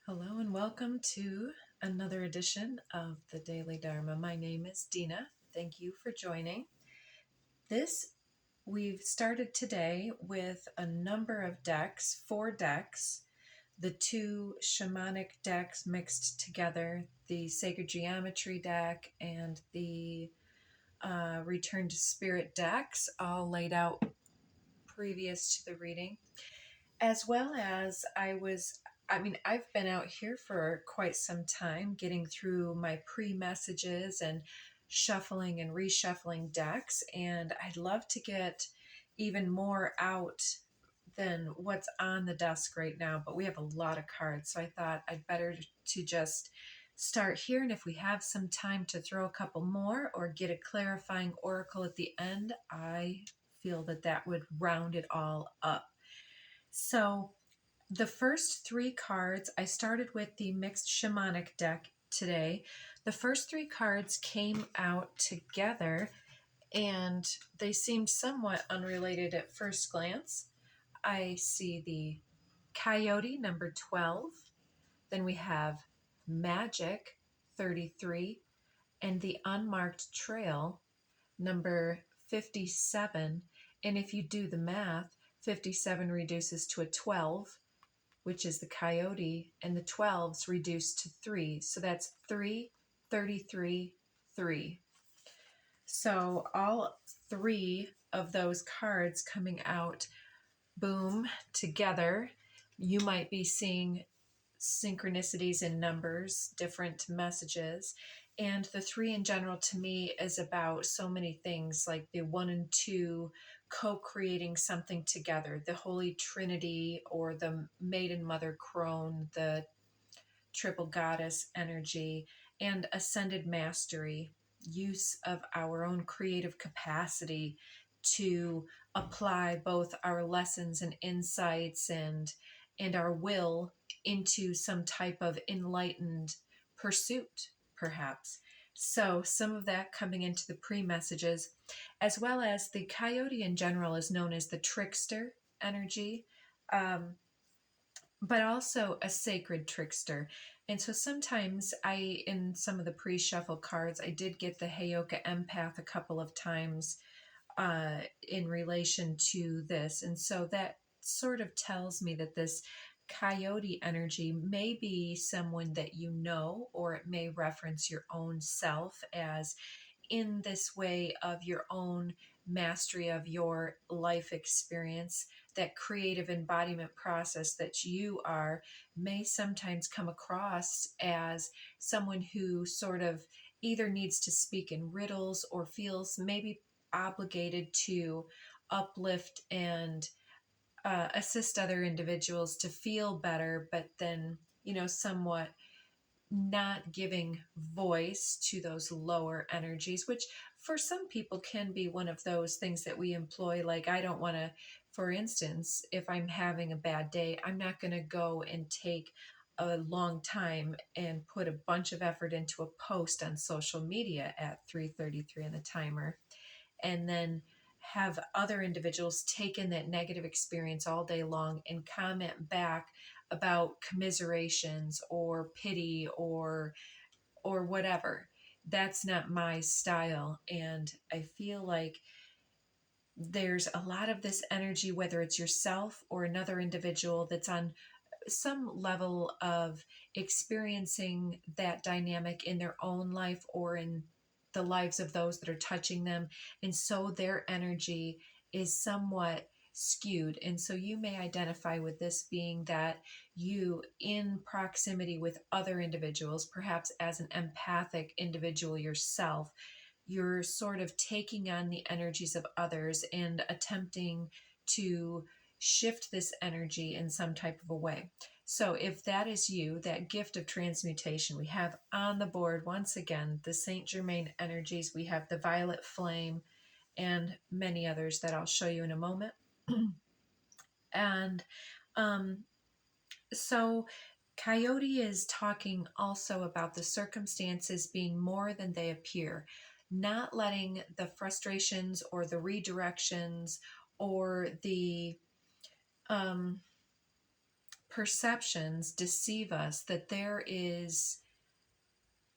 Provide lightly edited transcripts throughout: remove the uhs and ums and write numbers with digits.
Hello and welcome to another edition of the Daily Dharma. My name is Dina. Thank you for joining. We've started today with a number of decks, 4 decks, the 2 shamanic decks mixed together, the Sacred Geometry deck and the Return to Spirit decks, all laid out previous to the reading, as well as I've been out here for quite some time getting through my pre-messages and shuffling and reshuffling decks, and I'd love to get even more out than what's on the desk right now, but we have a lot of cards, so I thought I'd better to just start here, and if we have some time to throw a couple more or get a clarifying oracle at the end, I feel that would round it all up. So the first 3 cards, I started with the mixed shamanic deck today. The first 3 cards came out together and they seemed somewhat unrelated at first glance. I see the Coyote, number 12. Then we have Magic, 33. And the Unmarked Trail, number 57. And if you do the math, 57 reduces to a 12, which is the Coyote, and the 12's reduced to 3. So that's 3, 33, 3. So all 3 of those cards coming out, boom, together. You might be seeing synchronicities in numbers, different messages. And the 3 in general to me is about so many things, like the 1 and 2 co-creating something together, the Holy Trinity or the Maiden Mother Crone, the Triple Goddess energy, and Ascended Mastery, use of our own creative capacity to apply both our lessons and insights and our will into some type of enlightened pursuit, perhaps. So some of that coming into the pre-messages, as well as the Coyote in general is known as the trickster energy, but also a sacred trickster. And so sometimes in some of the pre-shuffle cards, I did get the Heyoka empath a couple of times in relation to this. And so that sort of tells me that this Coyote energy may be someone that you know, or it may reference your own self as in this way of your own mastery of your life experience. That creative embodiment process that you are may sometimes come across as someone who sort of either needs to speak in riddles or feels maybe obligated to uplift and assist other individuals to feel better, but then, somewhat not giving voice to those lower energies, which for some people can be one of those things that we employ. Like, I don't want to, for instance, if I'm having a bad day, I'm not going to go and take a long time and put a bunch of effort into a post on social media at 3:33 on the timer, and then have other individuals take in that negative experience all day long and comment back about commiserations or pity or whatever. That's not my style. And I feel like there's a lot of this energy, whether it's yourself or another individual that's on some level of experiencing that dynamic in their own life or in the lives of those that are touching them. And so their energy is somewhat skewed. And so you may identify with this being that you, in proximity with other individuals, perhaps as an empathic individual yourself, you're sort of taking on the energies of others and attempting to shift this energy in some type of a way. So if that is you, that gift of transmutation, we have on the board, once again, the Saint Germain energies. We have the violet flame and many others that I'll show you in a moment. And so Coyote is talking also about the circumstances being more than they appear, not letting the frustrations or the redirections or the perceptions deceive us that there is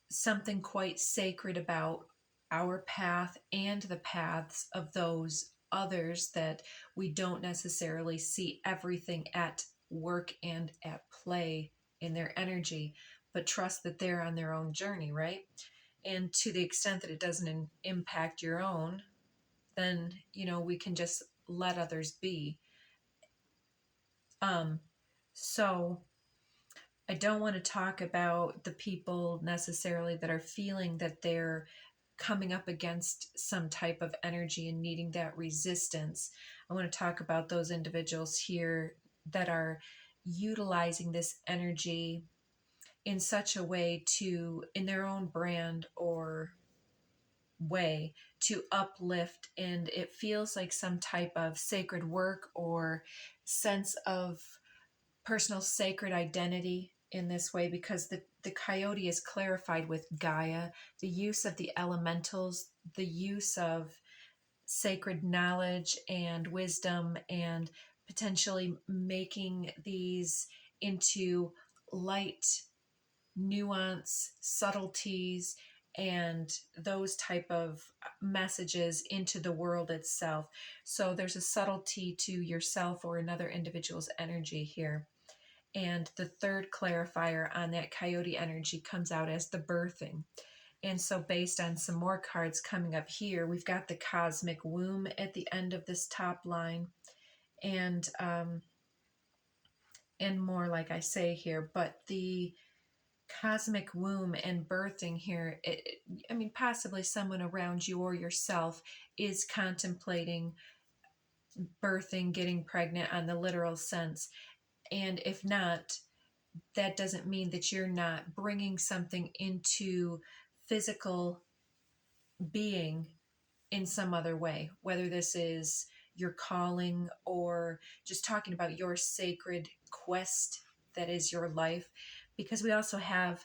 something quite sacred about our path and the paths of those others, that we don't necessarily see everything at work and at play in their energy, but trust that they're on their own journey, right? And to the extent that it doesn't impact your own, then, we can just let others be. So I don't want to talk about the people necessarily that are feeling that they're coming up against some type of energy and needing that resistance. I want to talk about those individuals here that are utilizing this energy in such a way to, in their own brand or way, to uplift, and it feels like some type of sacred work or sense of personal sacred identity in this way, because the coyote is clarified with Gaia, the use of the elementals, the use of sacred knowledge and wisdom, and potentially making these into light, nuance, subtleties, and those type of messages into the world itself. So there's a subtlety to yourself or another individual's energy here. And the third clarifier on that coyote energy comes out as the birthing. And so, based on some more cards coming up here, we've got the cosmic womb at the end of this top line, and more, like I say here. But the cosmic womb and birthing here, possibly someone around you or yourself is contemplating birthing, getting pregnant on the literal sense. And if not, that doesn't mean that you're not bringing something into physical being in some other way, whether this is your calling or just talking about your sacred quest that is your life. Because we also have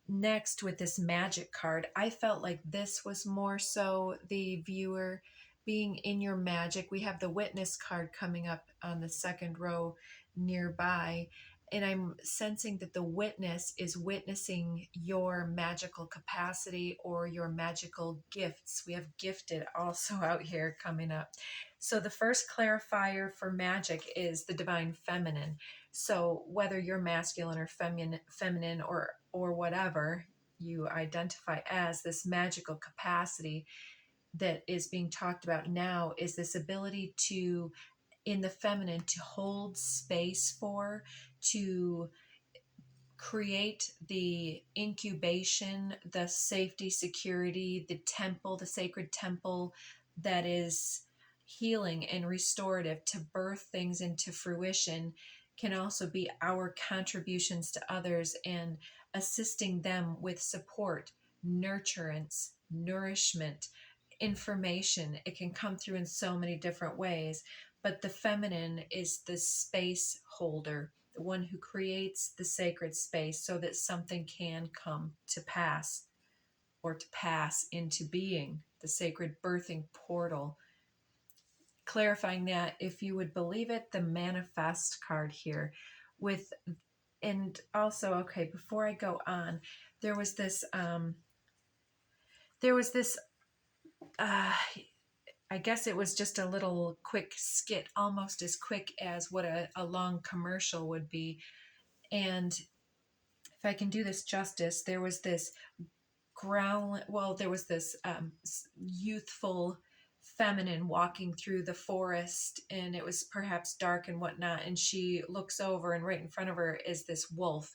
next with this magic card, I felt like this was more so the viewer being in your magic. We have the witness card coming up on the second row nearby, and I'm sensing that the witness is witnessing your magical capacity or your magical gifts. We have gifted also out here coming up. So the first clarifier for magic is the divine feminine. So whether you're masculine or feminine or whatever you identify as, this magical capacity that is being talked about now is this ability to, in the feminine, to hold space for, to create the incubation, the safety, security, the temple, the sacred temple that is healing and restorative, to birth things into fruition, can also be our contributions to others and assisting them with support, nurturance, nourishment, information. It can come through in so many different ways, but the feminine is the space holder, the one who creates the sacred space so that something can come to pass or to pass into being, the sacred birthing portal. Clarifying that, if you would believe it, the manifest card here with, and also, okay, before I go on, there was this I guess it was just a little quick skit, almost as quick as what a long commercial would be. And if I can do this justice, there was this youthful feminine walking through the forest, and it was perhaps dark and whatnot, and she looks over, and right in front of her is this wolf,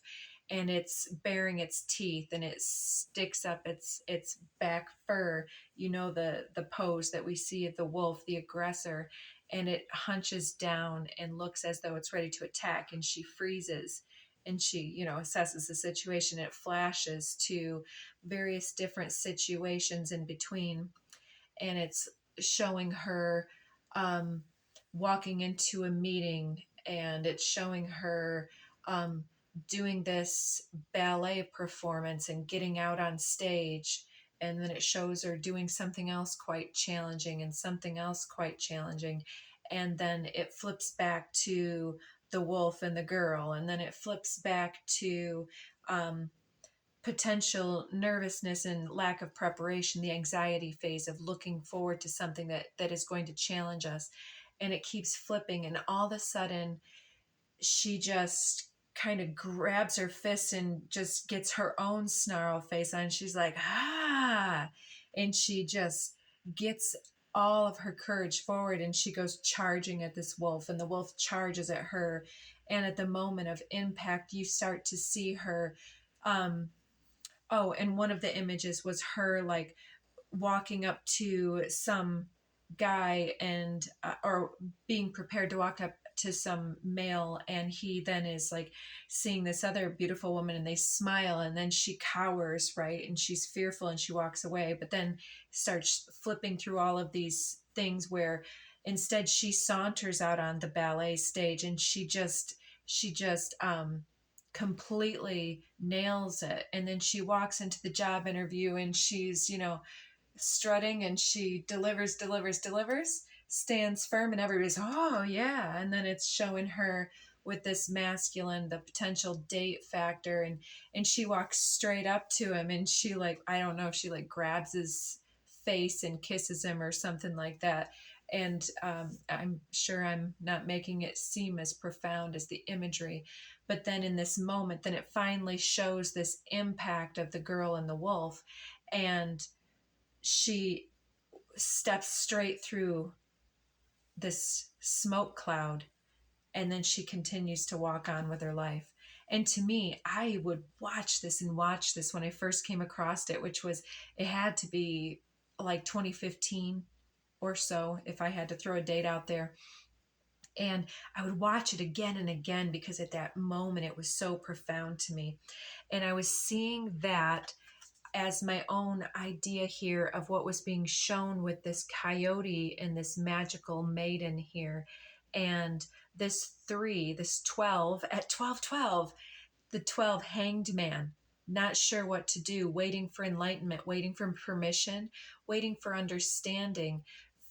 and it's baring its teeth, and it sticks up its back fur, the pose that we see of the wolf, the aggressor, and it hunches down and looks as though it's ready to attack, and she freezes, and she assesses the situation. It flashes to various different situations in between, and it's showing her walking into a meeting, and it's showing her doing this ballet performance and getting out on stage, and then it shows her doing something else quite challenging and something else quite challenging, and then it flips back to the wolf and the girl, and then it flips back to potential nervousness and lack of preparation, the anxiety phase of looking forward to something that is going to challenge us. And it keeps flipping, and all of a sudden she just kind of grabs her fist and just gets her own snarl face on. She's like, ah, and she just gets all of her courage forward, and she goes charging at this wolf, and the wolf charges at her. And at the moment of impact, you start to see her and one of the images was her like walking up to some guy and or being prepared to walk up to some male, and he then is like seeing this other beautiful woman, and they smile, and then she cowers, right, and she's fearful and she walks away, but then starts flipping through all of these things where instead she saunters out on the ballet stage, and she just completely nails it. And then she walks into the job interview, and she's, strutting, and she delivers, stands firm, and everybody's, oh yeah. And then it's showing her with this masculine, the potential date factor, and she walks straight up to him, and she, like, I don't know if she like grabs his face and kisses him or something like that. And I'm sure I'm not making it seem as profound as the imagery, but then in this moment, then it finally shows this impact of the girl and the wolf, and she steps straight through this smoke cloud, and then she continues to walk on with her life. And to me, I would watch this when I first came across it, which was, it had to be like 2015 or so, if I had to throw a date out there. And I would watch it again and again because at that moment it was so profound to me. And I was seeing that as my own idea here of what was being shown with this coyote and this magical maiden here. And this 12 at 12:12, the 12 hanged man, not sure what to do, waiting for enlightenment, waiting for permission, waiting for understanding,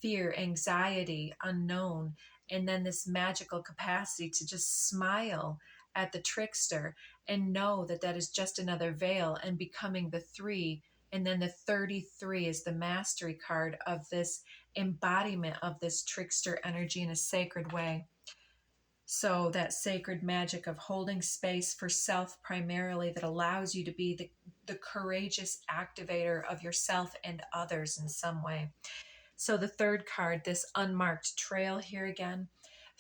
fear, anxiety, unknown, and then this magical capacity to just smile at the trickster and know that that is just another veil, and becoming the 3. And then the 33 is the mastery card of this embodiment of this trickster energy in a sacred way. So that sacred magic of holding space for self primarily, that allows you to be the courageous activator of yourself and others in some way. So the third card, this unmarked trail here again,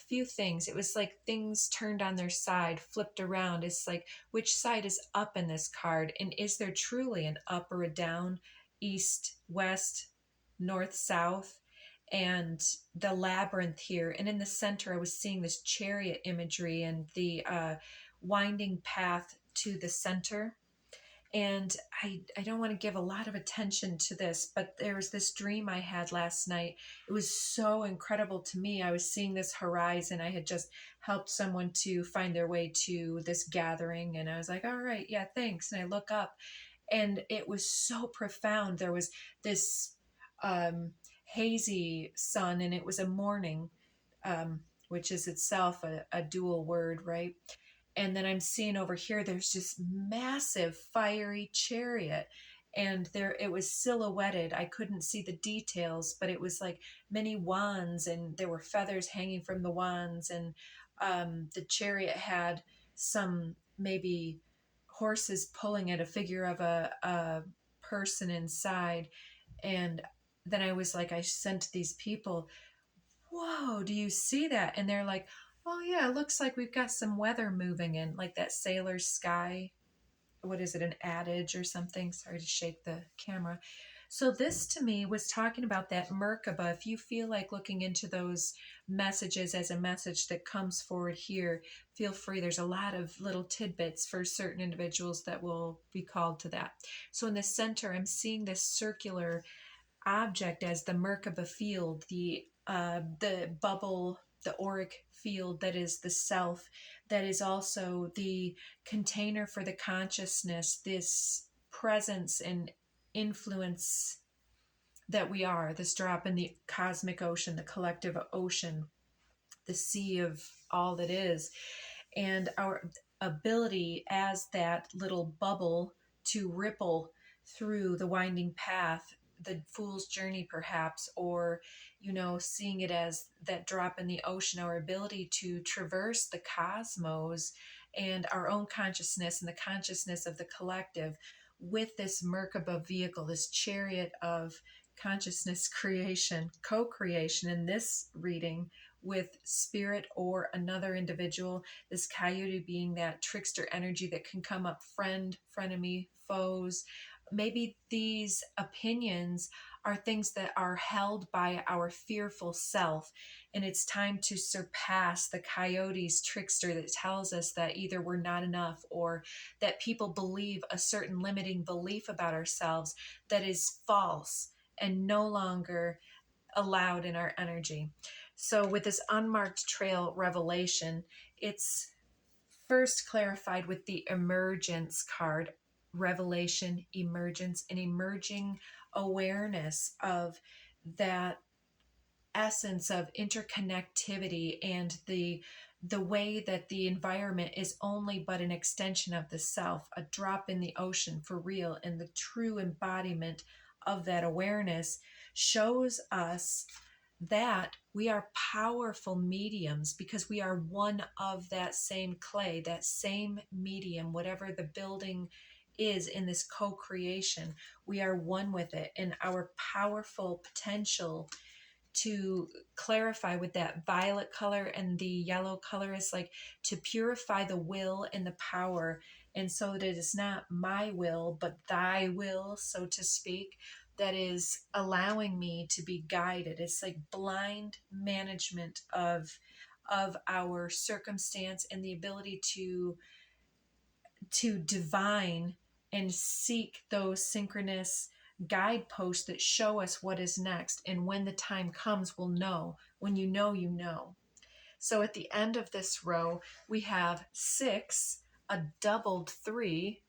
a few things. It was like things turned on their side, flipped around. It's like, which side is up in this card? And is there truly an up or a down, east, west, north, south? And the labyrinth here. And in the center, I was seeing this chariot imagery and the winding path to the center. And I don't want to give a lot of attention to this, but there was this dream I had last night. It was so incredible to me. I was seeing this horizon. I had just helped someone to find their way to this gathering, and I was like, all right, yeah, thanks. And I look up, and it was so profound. There was this hazy sun, and it was a morning, which is itself a dual word, right? And then I'm seeing over here, there's this massive fiery chariot, and there it was silhouetted. I couldn't see the details, but it was like many wands, and there were feathers hanging from the wands, and the chariot had some maybe horses pulling at a figure of a person inside. And then I was like, I sent these people, whoa, do you see that? And they're like, oh yeah, it looks like we've got some weather moving in, like that sailor's sky. What is it, an adage or something? Sorry to shake the camera. So this to me was talking about that Merkaba. If you feel like looking into those messages as a message that comes forward here, feel free. There's a lot of little tidbits for certain individuals that will be called to that. So in the center, I'm seeing this circular object as the Merkaba field, the bubble, the auric field that is the self, that is also the container for the consciousness, this presence and influence that we are, this drop in the cosmic ocean, the collective ocean, the sea of all that is. And our ability as that little bubble to ripple through the winding path, the fool's journey perhaps, or seeing it as that drop in the ocean, our ability to traverse the cosmos and our own consciousness and the consciousness of the collective with this Merkaba vehicle, this chariot of consciousness creation, co-creation in this reading with spirit or another individual, this coyote being that trickster energy that can come up, friend, frenemy, foes. Maybe these opinions are things that are held by our fearful self, and it's time to surpass the coyote's trickster that tells us that either we're not enough or that people believe a certain limiting belief about ourselves that is false and no longer allowed in our energy. So with this unmarked trail revelation, it's first clarified with the emergence card, revelation, emergence, and emerging awareness of that essence of interconnectivity and the way that the environment is only but an extension of the self, a drop in the ocean for real, and the true embodiment of that awareness shows us that we are powerful mediums because we are one of that same clay, that same medium, whatever the building is in this co-creation. We are one with it, and our powerful potential to clarify with that violet color and the yellow color is like to purify the will and the power, and so that it is not my will but thy will, so to speak, that is allowing me to be guided. It's like blind management of our circumstance and the ability to divine and seek those synchronous guideposts that show us what is next. And when the time comes, we'll know. When you know, you know. So at the end of this row, we have 6, a doubled 3,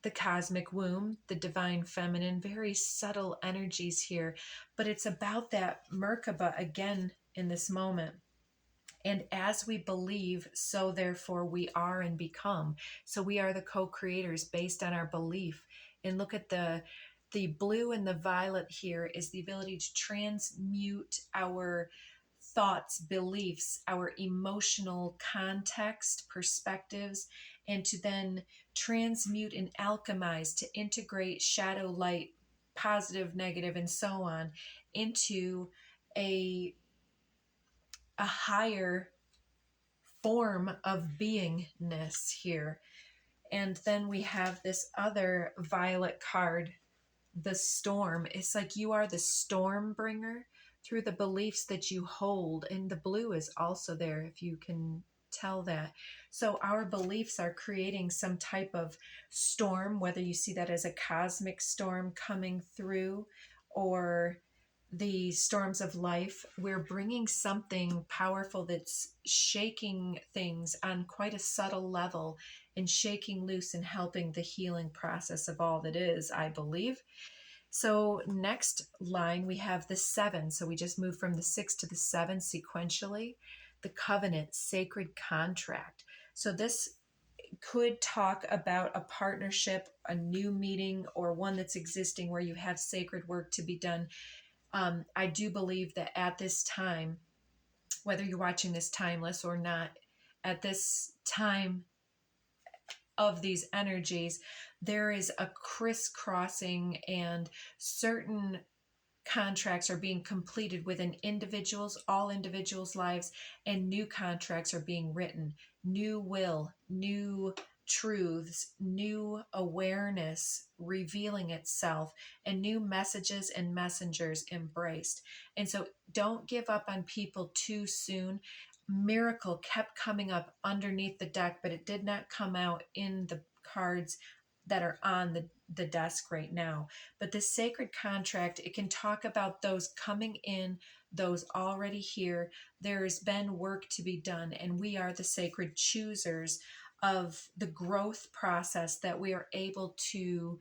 the cosmic womb, the divine feminine, very subtle energies here. But it's about that Merkaba again in this moment. And as we believe, so therefore we are and become. So we are the co-creators based on our belief. And look at the blue and the violet here is the ability to transmute our thoughts, beliefs, our emotional context, perspectives, and to then transmute and alchemize, to integrate shadow, light, positive, negative, and so on into a higher form of beingness here. And then we have this other violet card, the storm. It's like you are the storm bringer through the beliefs that you hold. And the blue is also there, if you can tell that. So our beliefs are creating some type of storm, whether you see that as a cosmic storm coming through or the storms of life. We're bringing something powerful that's shaking things on quite a subtle level and shaking loose and helping the healing process of all that is, I believe. So next line, we have the 7. So we just moved from the 6 to the 7 sequentially. The covenant, sacred contract. So this could talk about a partnership, a new meeting, or one that's existing where you have sacred work to be done. I do believe that at this time, whether you're watching this timeless or not, at this time of these energies, there is a crisscrossing, and certain contracts are being completed within individuals, all individuals' lives, and new contracts are being written. New will, new truths, new awareness revealing itself, and new messages and messengers embraced. And so don't give up on people too soon. Miracle kept coming up underneath the deck, but it did not come out in the cards that are on the desk right now. But the sacred contract, it can talk about those coming in, those already here. There has been work to be done, and we are the sacred choosers of the growth process that we are able to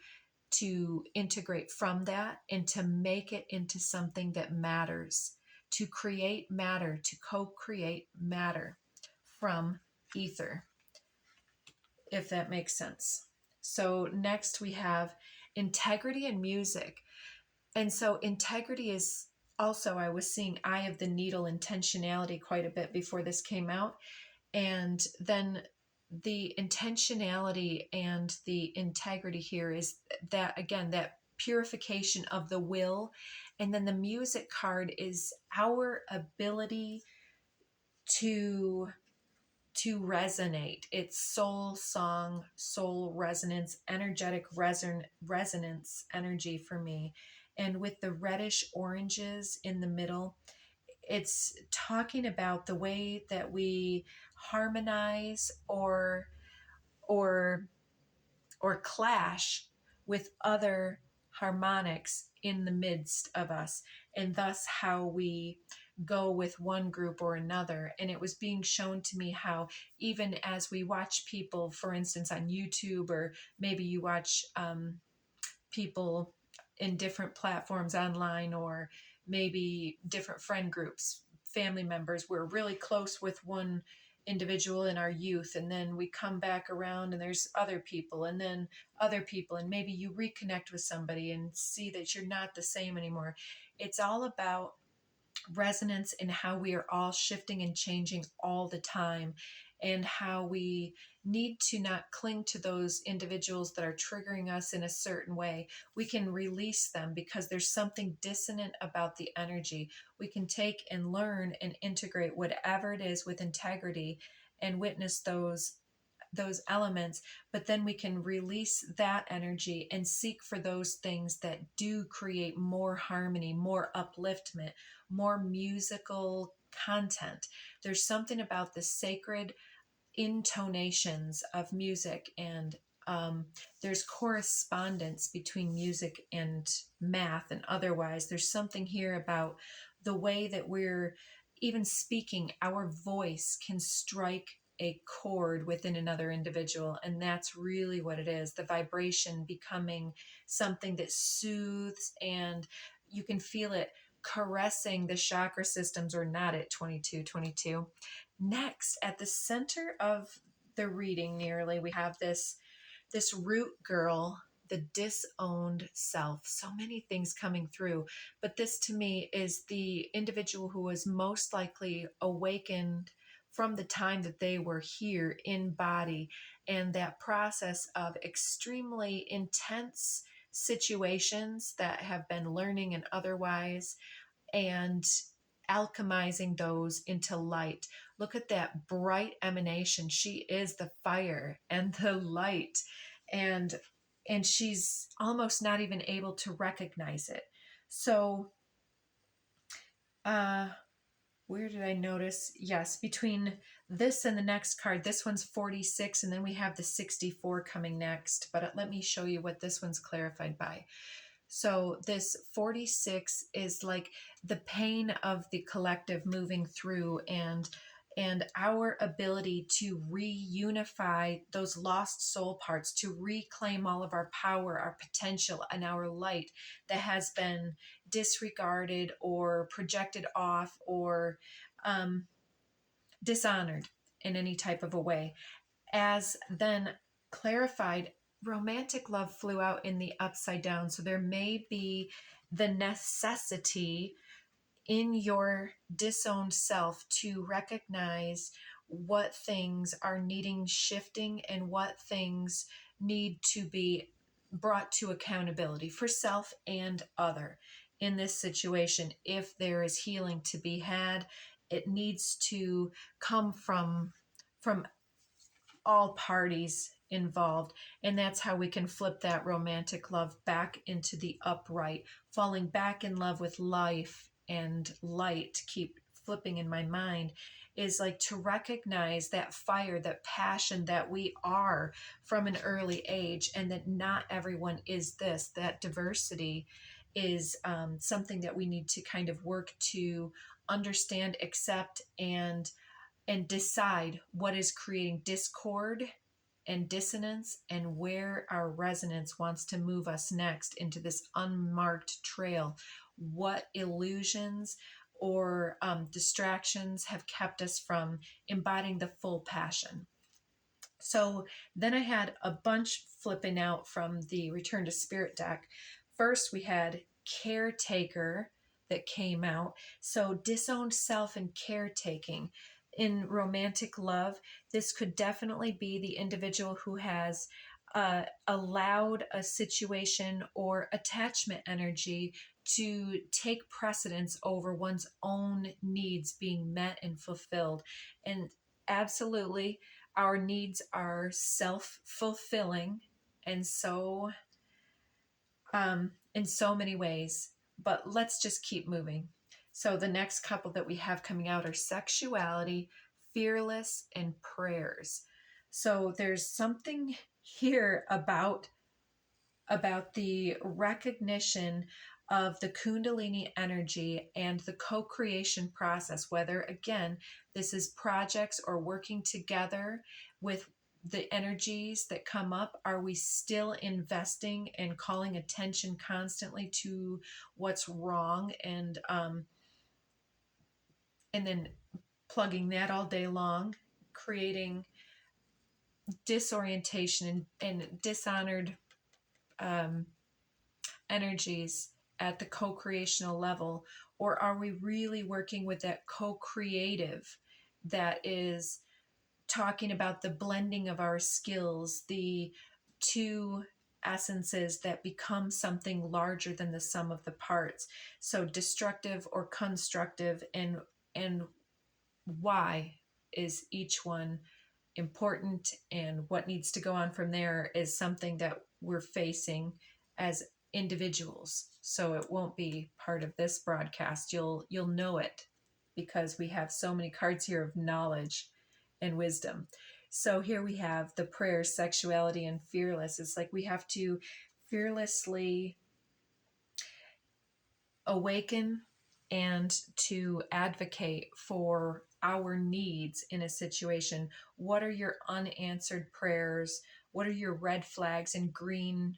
integrate from that and to make it into something that matters, to create matter, to co-create matter. from ether, if that makes sense. So next we have integrity and music. And so integrity is also, I was seeing eye of the needle intentionality quite a bit before this came out. And then the intentionality and the integrity here is that, again, that purification of the will. And then the music card is our ability to resonate. It's soul song, soul resonance, energetic resonance energy for me. And with the reddish oranges in the middle, it's talking about the way that we harmonize or or clash with other harmonics in the midst of us, and thus how we go with one group or another. And it was being shown to me how, even as we watch people, for instance, on YouTube, or maybe you watch people in different platforms online, or maybe different friend groups, family members, we're really close with one individual in our youth, and then we come back around and there's other people, and then other people, and maybe you reconnect with somebody and see that you're not the same anymore. It's all about resonance and how we are all shifting and changing all the time, and how we need to not cling to those individuals that are triggering us in a certain way. We can release them because there's something dissonant about the energy. We can take and learn and integrate whatever it is with integrity and witness those elements, but then we can release that energy and seek for those things that do create more harmony, more upliftment, more musical content. There's something about the sacred intonations of music, and there's correspondence between music and math and otherwise. There's something here about the way that we're even speaking, our voice can strike a chord within another individual, and that's really what it is, the vibration becoming something that soothes, and you can feel it caressing the chakra systems, or not, at 2222. Next, at the center of the reading, nearly, we have this root girl, the disowned self. So many things coming through, but this to me is the individual who was most likely awakened from the time that they were here in body, and that process of extremely intense situations that have been learning and otherwise, and alchemizing those into light. Look at that bright emanation. She is the fire and the light, and she's almost not even able to recognize it. So where did I notice? Yes, between this and the next card, this one's 46, and then we have the 64 coming next, but let me show you what this one's clarified by. So this 46 is like the pain of the collective moving through, and our ability to reunify those lost soul parts, to reclaim all of our power, our potential, and our light that has been disregarded or projected off, or dishonored in any type of a way. As then clarified, romantic love flew out in the upside down. So there may be the necessity in your disowned self to recognize what things are needing shifting, and what things need to be brought to accountability for self and other in this situation. If there is healing to be had, it needs to come from all parties involved. And that's how we can flip that romantic love back into the upright, falling back in love with life and light. Keep flipping in my mind, is like to recognize that fire, that passion that we are from an early age, and that not everyone is this. That diversity is something that we need to kind of work to understand, accept, and decide what is creating discord and dissonance, and where our resonance wants to move us next into this unmarked trail. What illusions or distractions have kept us from embodying the full passion. So then I had a bunch flipping out from the Return to Spirit deck. First, we had Caretaker that came out. So disowned self and caretaking. In romantic love, this could definitely be the individual who has allowed a situation or attachment energy to take precedence over one's own needs being met and fulfilled. And absolutely, our needs are self-fulfilling, and so in so many ways. But let's just keep moving. So the next couple that we have coming out are Sexuality, Fearless, and Prayers. So there's something here about the recognition of the Kundalini energy and the co-creation process, whether again this is projects or working together with the energies that come up. Are we still investing and calling attention constantly to what's wrong, and then plugging that all day long, creating disorientation and dishonored energies at the co-creational level? Or are we really working with that co-creative that is talking about the blending of our skills, the two essences that become something larger than the sum of the parts? So destructive or constructive, and why is each one important, and what needs to go on from there is something that we're facing as individuals. So it won't be part of this broadcast. You'll know it because we have so many cards here of knowledge and wisdom. So here we have the prayers, Sexuality, and Fearless. It's like we have to fearlessly awaken and to advocate for our needs in a situation. What are your unanswered prayers? What are your red flags and green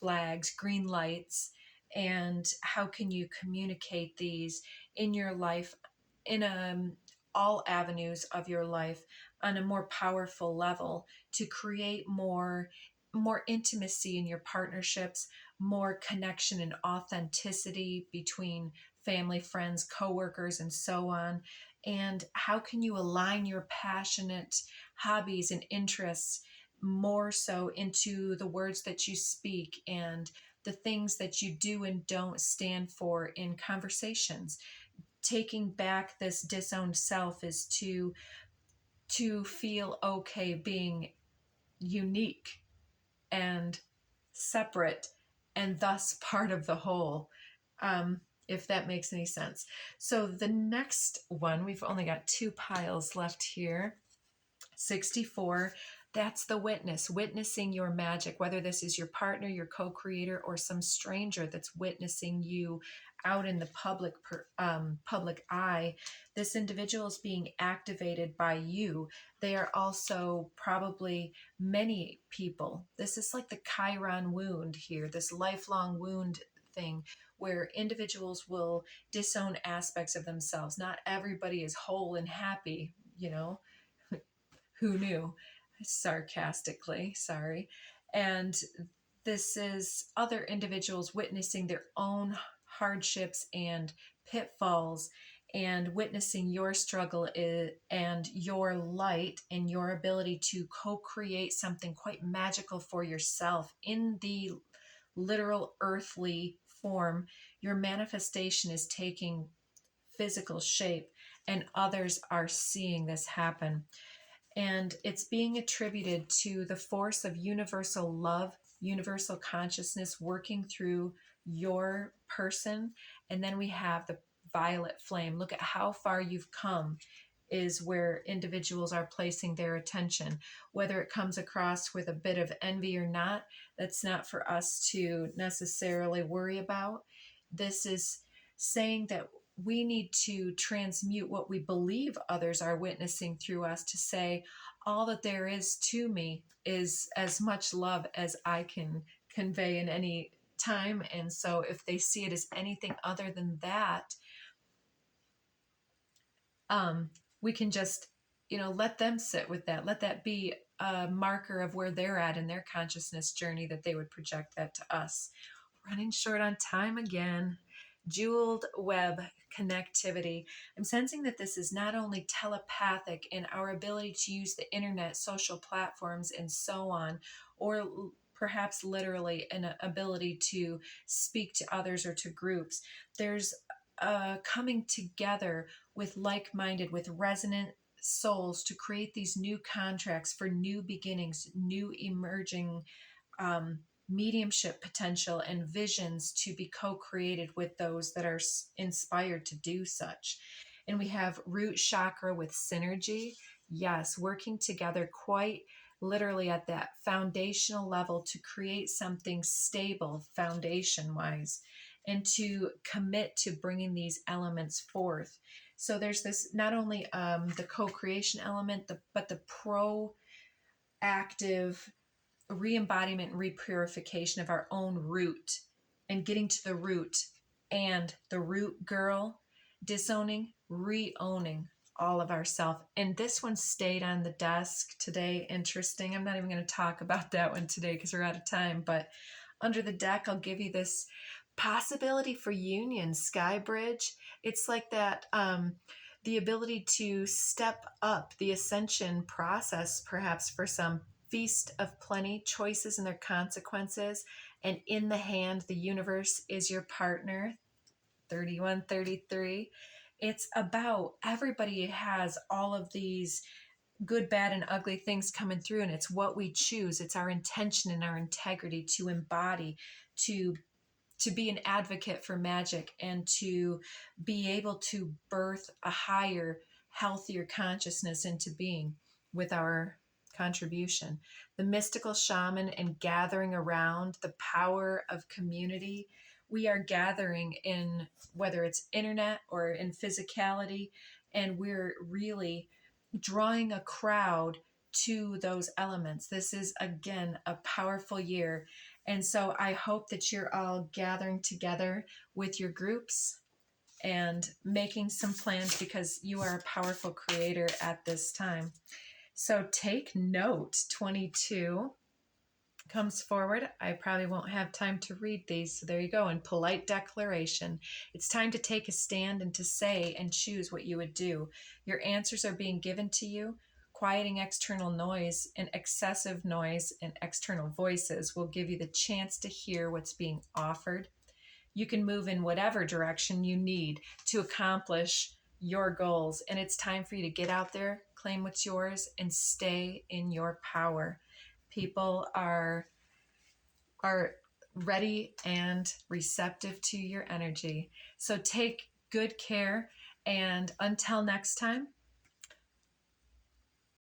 flags, green lights? And how can you communicate these in your life, in all avenues of your life, on a more powerful level, to create more intimacy in your partnerships, more connection and authenticity between family, friends, coworkers, and so on? And how can you align your passionate hobbies and interests more so into the words that you speak and the things that you do and don't stand for in conversations? Taking back this disowned self is to feel okay being unique and separate, and thus part of the whole, if that makes any sense. So the next one, we've only got two piles left here. 64, that's the witness, witnessing your magic, whether this is your partner, your co-creator, or some stranger that's witnessing you out in the public eye. This individual is being activated by you. They are also probably many people. This is like the Chiron wound here, this lifelong wound thing, where individuals will disown aspects of themselves. Not everybody is whole and happy, who knew? Sarcastically, sorry. And this is other individuals witnessing their own hardships and pitfalls, and witnessing your struggle and your light and your ability to co-create something quite magical for yourself in the literal earthly form. Your manifestation is taking physical shape, and others are seeing this happen. And it's being attributed to the force of universal love, universal consciousness working through your person. And then we have the violet flame. Look at how far you've come, is where individuals are placing their attention. Whether it comes across with a bit of envy or not, that's not for us to necessarily worry about. This is saying that we need to transmute what we believe others are witnessing through us, to say, all that there is to me is as much love as I can convey in any time. And so if they see it as anything other than that, we can just, let them sit with that. Let that be a marker of where they're at in their consciousness journey, that they would project that to us. Running short on time again. Jeweled web connectivity. I'm sensing that this is not only telepathic in our ability to use the internet, social platforms, and so on, or perhaps literally an ability to speak to others or to groups. There's coming together with like-minded, with resonant souls to create these new contracts for new beginnings, new emerging mediumship potential and visions to be co-created with those that are inspired to do such. And we have root chakra with synergy. Yes, working together quite literally at that foundational level to create something stable foundation wise, and to commit to bringing these elements forth. So there's this, not only the co-creation element, but the proactive re-embodiment and repurification of our own root, and getting to the root, and the root girl, disowning, re-owning all of ourself. And this one stayed on the desk today. Interesting. I'm not even going to talk about that one today because we're out of time, but under the deck, I'll give you this possibility for union, Sky Bridge. It's like that, the ability to step up the ascension process, perhaps for some, feast of plenty, choices and their consequences. And in the hand, the universe is your partner. 3133. It's about everybody has all of these good, bad, and ugly things coming through, and it's what we choose. It's our intention and our integrity to embody, to be an advocate for magic, and to be able to birth a higher, healthier consciousness into being with our contribution. The mystical shaman and gathering around the power of community. We are gathering in, whether it's internet or in physicality, and we're really drawing a crowd to those elements. This is, again, a powerful year. And so I hope that you're all gathering together with your groups and making some plans, because you are a powerful creator at this time. So take note. 22 comes forward. I probably won't have time to read these. So there you go. And polite declaration. It's time to take a stand and to say and choose what you would do. Your answers are being given to you. Quieting external noise and excessive noise and external voices will give you the chance to hear what's being offered. You can move in whatever direction you need to accomplish your goals. And it's time for you to get out there, claim what's yours, and stay in your power. People are ready and receptive to your energy. So take good care. And until next time,